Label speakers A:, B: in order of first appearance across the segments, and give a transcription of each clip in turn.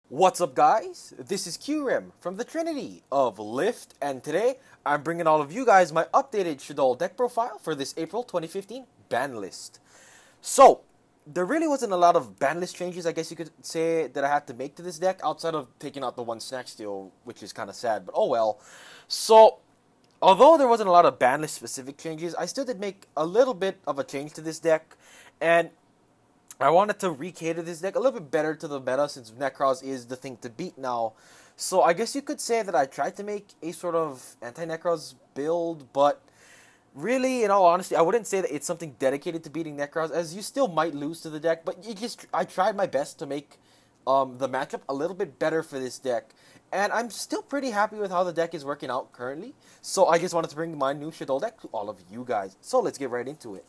A: What's up, guys? This is Kyurem from the Trinity of Lift, and today I'm bringing all of you guys my updated Shaddoll Deck Profile for this April 2015 ban list. So, there really wasn't a lot of ban list changes, I guess you could say, that I had to make to this deck, outside of taking out the one snack steal, which is kind of sad, but oh well. So, although there wasn't a lot of ban list specific changes, I still did make a little bit of a change to this deck, and I wanted to re-cater this deck a little bit better to the meta since Necros is the thing to beat now. So I guess you could say that I tried to make a sort of anti-Necros build, but really, in all honesty, I wouldn't say that it's something dedicated to beating Necros, as you still might lose to the deck, but I tried my best to make the matchup a little bit better for this deck. And I'm still pretty happy with how the deck is working out currently. So I just wanted to bring my new Shaddoll deck to all of you guys. So let's get right into it.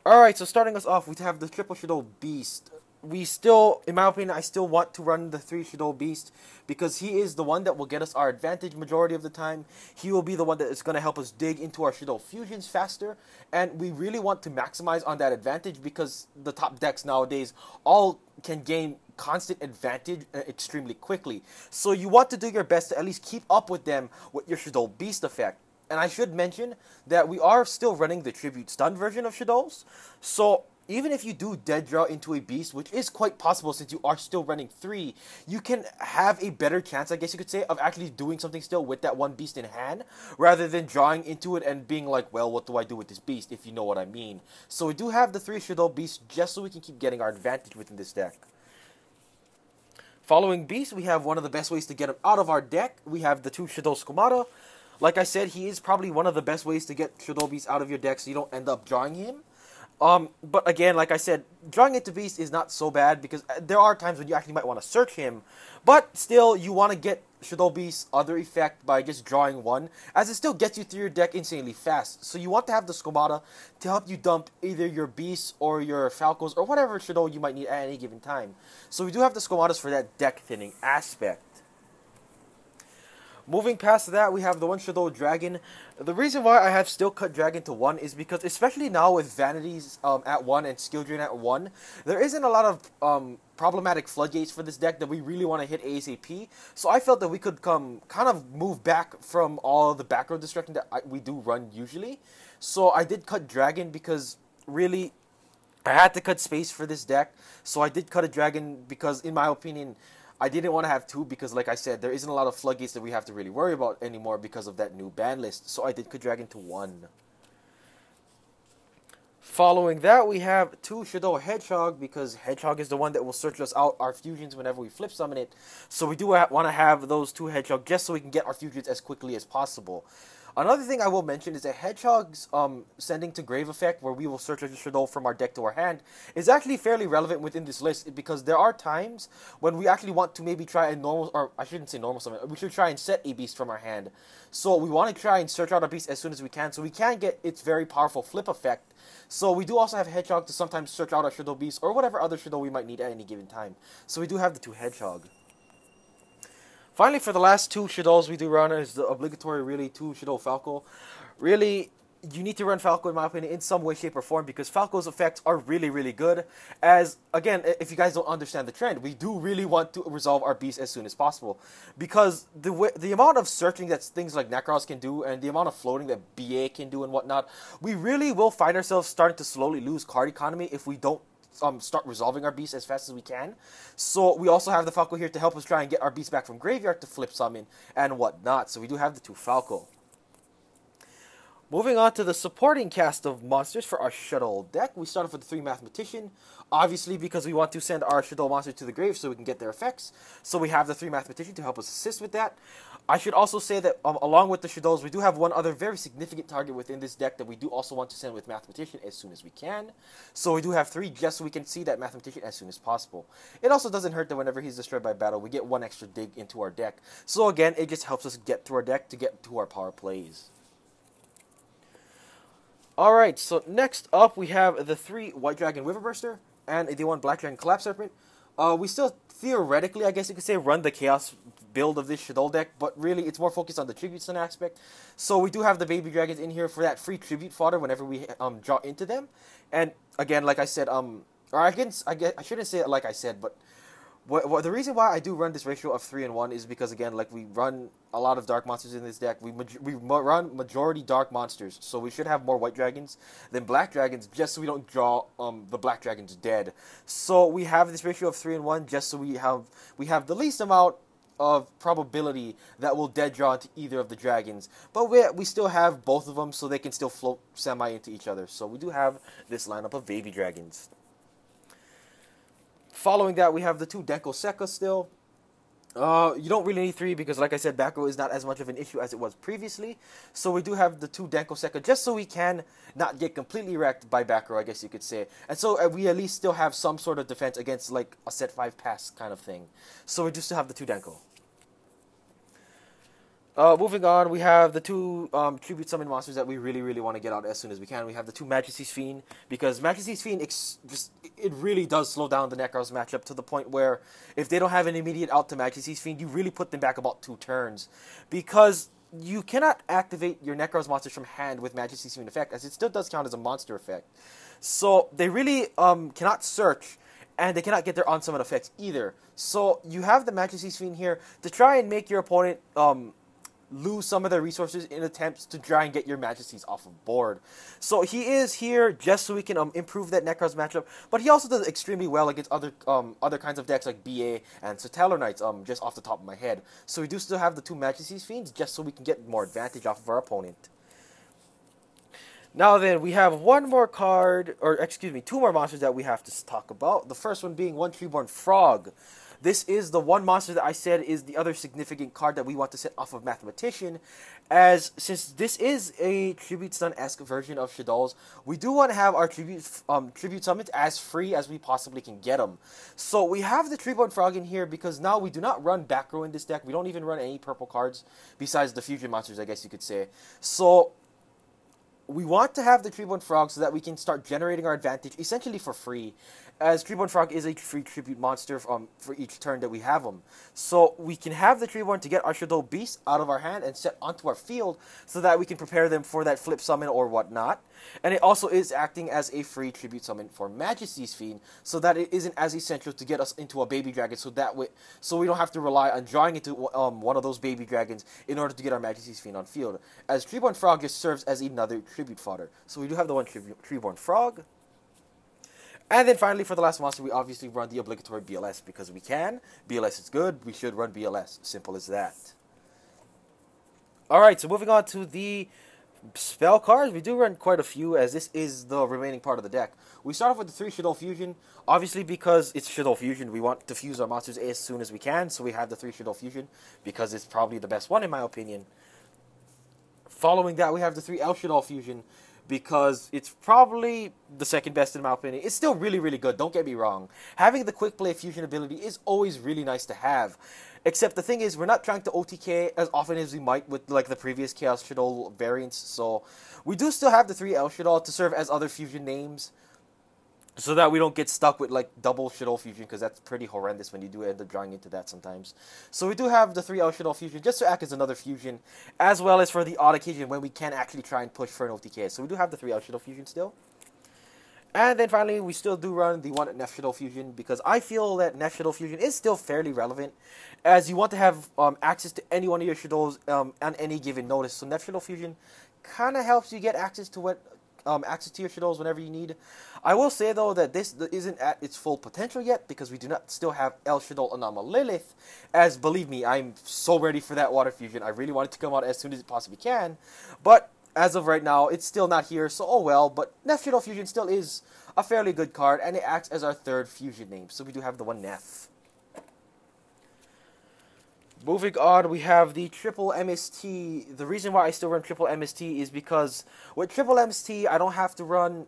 A: Alright, so starting us off, we have the triple Shaddoll Beast. We still, in my opinion, I still want to run the 3 Shaddoll Beast because he is the one that will get us our advantage majority of the time. He will be the one that is going to help us dig into our Shaddoll fusions faster, and we really want to maximize on that advantage because the top decks nowadays all can gain constant advantage extremely quickly. So you want to do your best to at least keep up with them with your Shaddoll Beast effect. And I should mention that we are still running the Tribute Stun version of Shaddolls. So even if you do dead draw into a beast, which is quite possible since you are still running 3, you can have a better chance, I guess you could say, of actually doing something still with that one beast in hand, rather than drawing into it and being like, well, what do I do with this beast, if you know what I mean. So we do have the 3 Shaddoll beasts just so we can keep getting our advantage within this deck. Following beast, we have one of the best ways to get him out of our deck. We have the 2 Shaddoll Skomata. Like I said, he is probably one of the best ways to get Shaddoll Beast out of your deck so you don't end up drawing him. But again, like I said, drawing into Beast is not so bad because there are times when you actually might want to search him. But still, you want to get Shaddoll Beast's other effect by just drawing one, as it still gets you through your deck insanely fast. So you want to have the Skomata to help you dump either your Beasts or your Falcos or whatever Shaddoll you might need at any given time. So we do have the Skomatas for that deck thinning aspect. Moving past that, we have the one Shaddoll Dragon. The reason why I have still cut Dragon to 1 is because, especially now with Vanities at 1 and Skill Drain at 1, there isn't a lot of problematic floodgates for this deck that we really want to hit ASAP. So I felt that we could kind of move back from all the back row destruction that we do run usually. So I did cut Dragon because really I had to cut space for this deck. So I did cut a Dragon because, in my opinion, I didn't want to have 2 because, like I said, there isn't a lot of floodgates that we have to really worry about anymore because of that new ban list. So I did cut Dragon to 1. Following that, we have 2 Shaddoll Hedgehog because Hedgehog is the one that will search us out our fusions whenever we flip summon it. So we do want to have those 2 Hedgehog just so we can get our fusions as quickly as possible. Another thing I will mention is that Hedgehog's sending to grave effect, where we will search a Shaddoll from our deck to our hand, is actually fairly relevant within this list because there are times when we actually want to maybe try a normal, or I shouldn't say normal summon, we should try and set a beast from our hand. So we want to try and search out a beast as soon as we can so we can get its very powerful flip effect. So we do also have Hedgehog to sometimes search out our Shaddoll beast or whatever other Shaddoll we might need at any given time. So we do have the 2 Hedgehog. Finally, for the last 2 Shaddolls we do run is the obligatory, really, 2 Shaddoll Falco. Really, you need to run Falco, in my opinion, in some way, shape, or form, because Falco's effects are really, really good. As, again, if you guys don't understand the trend, we do really want to resolve our beast as soon as possible. Because the amount of searching that things like Necros can do, and the amount of floating that BA can do and whatnot, we really will find ourselves starting to slowly lose card economy if we don't start resolving our beast as fast as we can. So we also have the Falco here to help us try and get our beast back from graveyard to flip summon and whatnot. So we do have the 2 Falco. Moving on to the supporting cast of monsters for our Shaddoll deck. We start off with the 3 Mathematician, obviously because we want to send our Shaddoll monsters to the grave so we can get their effects. So we have the 3 Mathematician to help us assist with that. I should also say that along with the Shaddolls, we do have one other very significant target within this deck that we do also want to send with Mathematician as soon as we can. So we do have 3 just so we can see that Mathematician as soon as possible. It also doesn't hurt that whenever he's destroyed by battle, we get 1 extra dig into our deck. So again, it just helps us get through our deck to get to our power plays. Alright, so next up we have the 3 White Dragon Wyverburster and the 1 Black Dragon Collapse Serpent. We still theoretically, I guess you could say, run the Chaos build of this Shaddoll deck, but really it's more focused on the Tribute Stun aspect. So we do have the Baby Dragons in here for that free Tribute fodder whenever we draw into them. And again, like I said, or I shouldn't say it like I said, but The reason why I do run this ratio of 3 and 1 is because, again, like, we run a lot of dark monsters in this deck. We run majority dark monsters, so we should have more white dragons than black dragons, just so we don't draw the black dragons dead. So we have this ratio of 3 and 1 just so we have the least amount of probability that we'll dead draw into either of the dragons. But we still have both of them, so they can still float semi into each other. So we do have this lineup of baby dragons. Following that, we have the 2 Denko Sekka still. You don't really need 3 because, like I said, back row is not as much of an issue as it was previously. So we do have the 2 Denko Sekka just so we can not get completely wrecked by back row, I guess you could say. And so we at least still have some sort of defense against, like, a set 5 pass kind of thing. So we do still have the 2 Denko. Moving on, we have the 2 tribute summon monsters that we really want to get out as soon as we can. We have the 2 Majesty's Fiend, because Majesty's Fiend, it really does slow down the Necros matchup to the point where if they don't have an immediate out to Majesty's Fiend, you really put them back about 2 turns. Because you cannot activate your Necros monsters from hand with Majesty's Fiend effect, as it still does count as a monster effect. So they really cannot search, and they cannot get their on-summon effects either. So you have the Majesty's Fiend here to try and make your opponent lose some of their resources in attempts to try and get your Majesties off of board. So he is here just so we can improve that Necros matchup, but he also does extremely well against other kinds of decks like BA and Satellar Knights, just off the top of my head. So we do still have the 2 Majesty's Fiends just so we can get more advantage off of our opponent. Now then, we have one more card, or excuse me, 2 more monsters that we have to talk about. The first one being 1 Treeborn Frog. This is the one monster that I said is the other significant card that we want to set off of Mathematician, as since this is a Tribute Stun-esque version of Shaddoll's, we do want to have our Tribute Summons as free as we possibly can get them. So we have the Treeborn Frog in here because now we do not run back row in this deck. We don't even run any purple cards besides the fusion monsters, I guess you could say. So we want to have the Treeborn Frog so that we can start generating our advantage essentially for free, as Treeborn Frog is a free tribute monster for each turn that we have them. So we can have the Treeborn to get our Shaddoll Beast out of our hand and set onto our field so that we can prepare them for that flip summon or whatnot. And it also is acting as a free tribute summon for Majesty's Fiend, so that it isn't as essential to get us into a baby dragon, so we don't have to rely on drawing into one of those baby dragons in order to get our Majesty's Fiend on field, as Treeborn Frog just serves as another tribute fodder. So we do have the 1 Treeborn Frog. And then finally, for the last monster, we obviously run the obligatory BLS because we can. BLS is good. We should run BLS. Simple as that. Alright, so moving on to the spell cards. We do run quite a few, as this is the remaining part of the deck. We start off with the 3 Shaddoll Fusion. Obviously, because it's Shaddoll Fusion, we want to fuse our monsters as soon as we can. So we have the 3 Shaddoll Fusion because it's probably the best one in my opinion. Following that, we have the 3 El Shaddoll Fusion, because it's probably the second best in my opinion. It's still really good, don't get me wrong. Having the quick play fusion ability is always really nice to have. Except the thing is, we're not trying to OTK as often as we might with like the previous Chaos Shaddoll variants. So we do still have the 3 El Shaddoll to serve as other fusion names, so that we don't get stuck with like double Shaddoll Fusion, because that's pretty horrendous when you do end up drawing into that sometimes. So we do have the 3 El Shaddoll Fusion just to act as another fusion, as well as for the odd occasion when we can actually try and push for an OTK. So we do have the 3 El Shaddoll Fusion still. And then finally, we still do run the 1 Nef Shaddoll Fusion, because I feel that Nef Shaddoll Fusion is still fairly relevant, as you want to have access to any one of your Shaddolls on any given notice. So Nef Shaddoll Fusion kind of helps you get access to your Shaddolls whenever you need. I will say though that this isn't at its full potential yet, because we do not still have El Shaddoll Anomalilith, as believe me, I'm so ready for that water fusion. I really want it to come out as soon as it possibly can, but as of right now, it's still not here, so oh well. But Nef Shaddoll Fusion still is a fairly good card, and it acts as our 3rd fusion name, so we do have the 1 Nef. Moving on, we have the triple MST. The reason why I still run triple MST is because with triple MST, I don't have to run,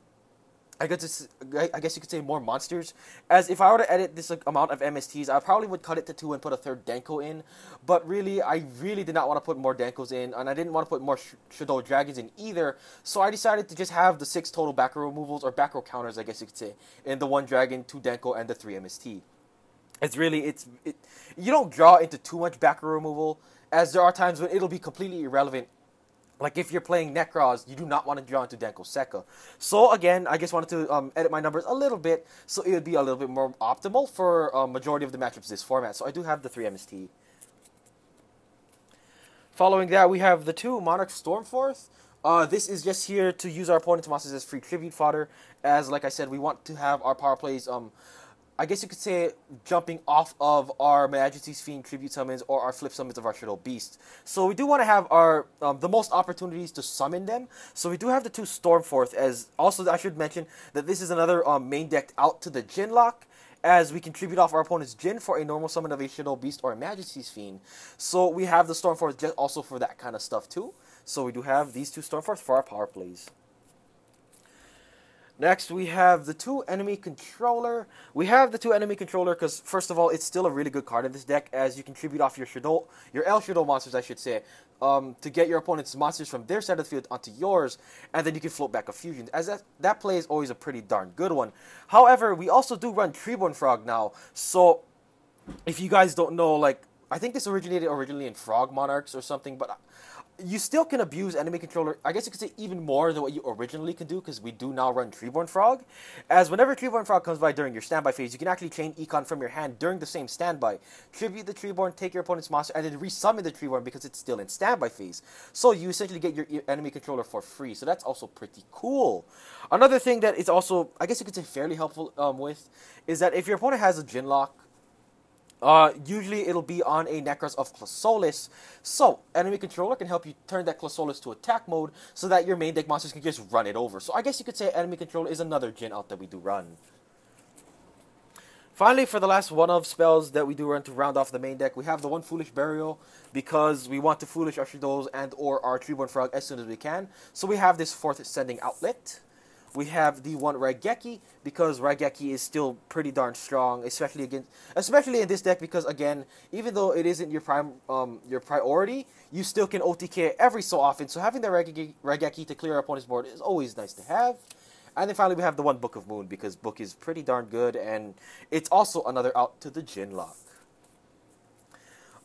A: I guess you could say, more monsters. As if I were to edit this amount of MSTs, I probably would cut it to 2 and put a 3rd Denko in. But really, I really did not want to put more Denkos in, and I didn't want to put more Shaddoll Dragons in either. So I decided to just have the 6 total back row removals, or back row counters, I guess you could say, in the 1 Dragon, 2 Denko, and the 3 MST. You don't draw into too much back row removal, as there are times when it'll be completely irrelevant Like if you're playing Necros, you do not want to draw into Denko Sekka. So again, I just wanted to edit my numbers a little bit so it would be a little bit more optimal for majority of the matchups this format. So I do have the 3 MST. Following that, we have the 2 Monarch Stormforth. This is just here to use our opponent's monsters as free tribute fodder. As like I said, we want to have our power plays I guess you could say jumping off of our Majesty's Fiend tribute summons or our flip summons of our Shaddoll Beast. So we do want to have our the most opportunities to summon them. So we do have the 2 Stormforth. As also I should mention that this is another main decked out to the Jin lock, as we can tribute off our opponent's Jin for a normal summon of a Shaddoll Beast or a Majesty's Fiend. So we have the Stormforth just also for that kind of stuff too. So we do have these 2 Stormforth for our power plays. Next, we have the 2 Enemy Controller. We have the 2 Enemy Controller because, first of all, it's still a really good card in this deck, as you can tribute off your El Shaddoll monsters, I should say, to get your opponent's monsters from their side of the field onto yours, and then you can float back a fusion. As that play is always a pretty darn good one. However, we also do run Treeborn Frog now, so if you guys don't know, like, I think this originated originally in Frog Monarchs or something, but you still can abuse Enemy Controller, I guess you could say even more than what you originally can do, because we do now run Treeborn Frog. As whenever Treeborn Frog comes by during your standby phase, you can actually chain Econ from your hand during the same standby. Tribute the Treeborn, take your opponent's monster, and then resummon the Treeborn because it's still in standby phase. So you essentially get your Enemy Controller for free, so that's also pretty cool. Another thing that is also, I guess you could say fairly helpful with, is that if your opponent has a Jin lock, usually it'll be on a Necros of Clasolis, so Enemy Controller can help you turn that Clasolis to attack mode so that your main deck monsters can just run it over. So I guess you could say Enemy Controller is another Jin out that we do run. Finally, for the last one of spells that we do run to round off the main deck, we have the 1 Foolish Burial, because we want to Foolish our Shadolls and or our Treeborn Frog as soon as we can. So we have this 4th Sending Outlet. We have the 1 Raigeki, because Raigeki is still pretty darn strong, especially in this deck, because again, even though it isn't your priority, you still can OTK every so often. So having the Raigeki to clear our opponent's board is always nice to have. And then finally we have the 1 Book of Moon, because Book is pretty darn good, and it's also another out to the Jin lock.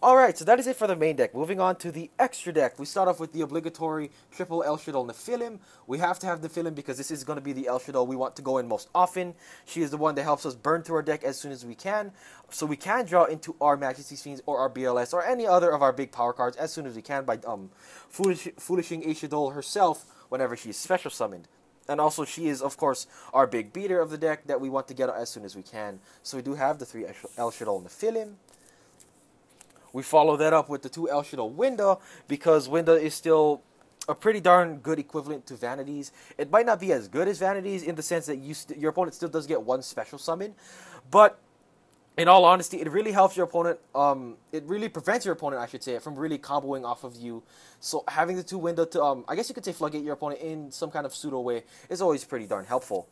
A: Alright, so that is it for the main deck. Moving on to the extra deck. We start off with the obligatory triple El Shaddoll Nephilim. We have to have Nephilim because this is going to be the El Shaddoll we want to go in most often. She is the one that helps us burn through our deck as soon as we can. So we can draw into our Majesty's Fiends or our BLS or any other of our big power cards as soon as we can by foolishing a Shaddoll herself whenever she is special summoned. And also she is, of course, our big beater of the deck that we want to get as soon as we can. So we do have the 3 El Shaddoll Nephilim. We follow that up with the 2 El Shaddoll Winda, because Winda is still a pretty darn good equivalent to Vanities. It might not be as good as Vanities in the sense that your opponent still does get 1 special summon, but in all honesty, it really helps your opponent, it really prevents your opponent, I should say, from really comboing off of you. So having the 2 Winda to, I guess you could say floodgate your opponent in some kind of pseudo way is always pretty darn helpful.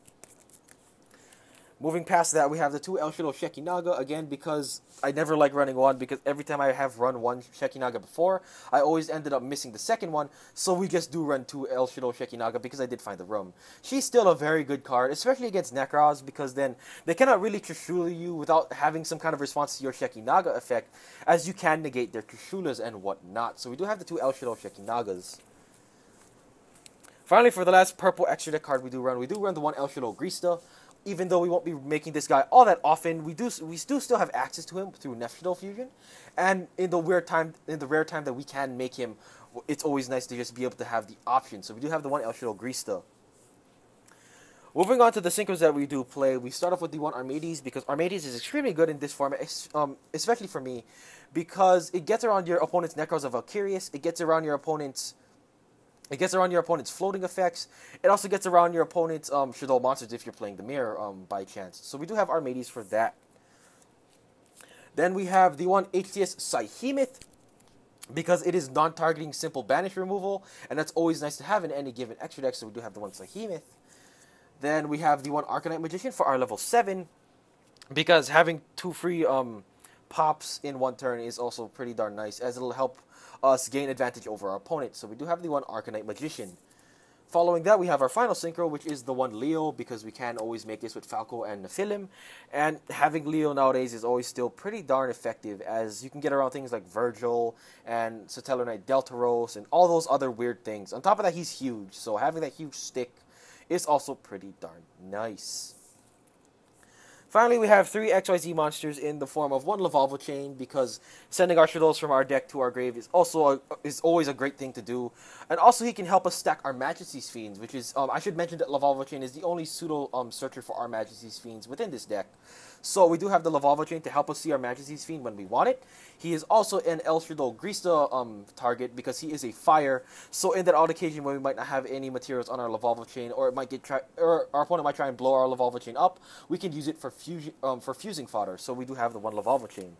A: Moving past that, we have the 2 El Shaddoll Shekinaga, again, because I never like running 1, because every time I have run 1 Shekinaga before, I always ended up missing the second one, so we just do run 2 El Shaddoll Shekinaga, because I did find the room. She's still a very good card, especially against Necros, because then they cannot really Trishula you without having some kind of response to your Shekinaga effect, as you can negate their Trishulas and whatnot. So we do have the 2 El Shaddoll Shekinagas. Finally, for the last purple extra deck card we do run the 1 El Shaddoll Grista. Even though we won't be making this guy all that often, we do still have access to him through Shaddoll Fusion, and in the rare time that we can make him, it's always nice to just be able to have the option. So we do have the 1 El Shaddoll Grista. Moving on to the synchros that we do play, we start off with the 1 Armades, because Armades is extremely good in this format, especially for me, because it gets around your opponent's Necros of Valkyrius, it gets around your opponent's floating effects. It also gets around your opponent's Shaddoll monsters if you're playing the mirror by chance. So we do have Armades for that. Then we have the 1 HTS Psyhemoth, because it is non-targeting simple banish removal, and that's always nice to have in any given extra deck, so we do have the 1 Psyhemoth. Then we have the 1 Arcanite Magician for our level 7, because having 2 free pops in 1 turn is also pretty darn nice, as it'll help us gain advantage over our opponent. So we do have the 1 Arcanite Magician. Following that, we have our final synchro, which is the one Leo, because we can always make this with Falco and Nephilim. And having Leo nowadays is always still pretty darn effective, as you can get around things like Virgil and Satellar Knight Deltaros and all those other weird things. On top of that, he's huge, so having that huge stick is also pretty darn nice. Finally, we have 3 XYZ monsters in the form of 1 Lavalva Chain, because sending our Shaddolls from our deck to our grave is always a great thing to do. And also, he can help us stack our Majesty's Fiends, which is, I should mention that Lavalva Chain is the only pseudo searcher for our Majesty's Fiends within this deck. So we do have the Lavalva Chain to help us see our Majesty's Fiend when we want it. He is also an El Shaddoll Grista target, because he is a fire. So in that odd occasion when we might not have any materials on our Lavalva Chain, or it might or our opponent might try and blow our Lavalva Chain up, we can use it for fusing fodder. So we do have the 1 Lavalva Chain.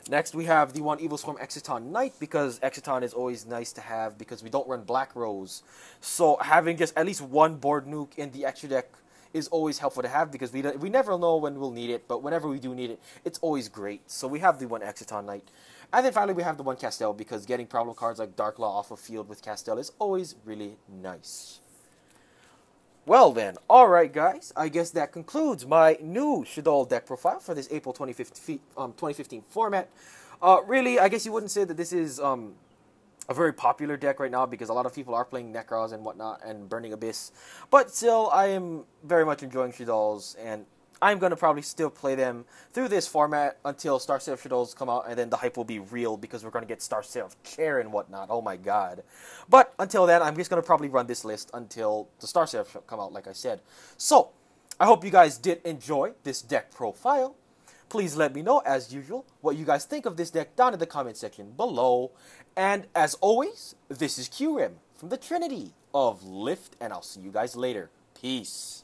A: Next, we have the 1 Evil Swarm Exciton Knight, because Exciton is always nice to have because we don't run Black Rose. So having just at least 1 board nuke in the extra deck is always helpful to have, because we never know when we'll need it, but whenever we do need it, it's always great. So we have the 1 Exciton Knight. And then finally, we have the 1 Castel, because getting problem cards like Dark Law off of field with Castel is always really nice. Well then, alright guys, I guess that concludes my new Shaddoll deck profile for this April 2015 format. Really, I guess you wouldn't say that this is a very popular deck right now, because a lot of people are playing Necros and whatnot and Burning Abyss. But still, I am very much enjoying Shaddolls, and I'm going to probably still play them through this format until Star Seraph Shaddolls come out, and then the hype will be real, because we're going to get Star Seraph Chair and whatnot. Oh my god. But until then, I'm just going to probably run this list until the Star Seraph come out, like I said. So, I hope you guys did enjoy this deck profile. Please let me know, as usual, what you guys think of this deck down in the comment section below. And as always, this is Kyurem from the Trinity of Lift, and I'll see you guys later. Peace.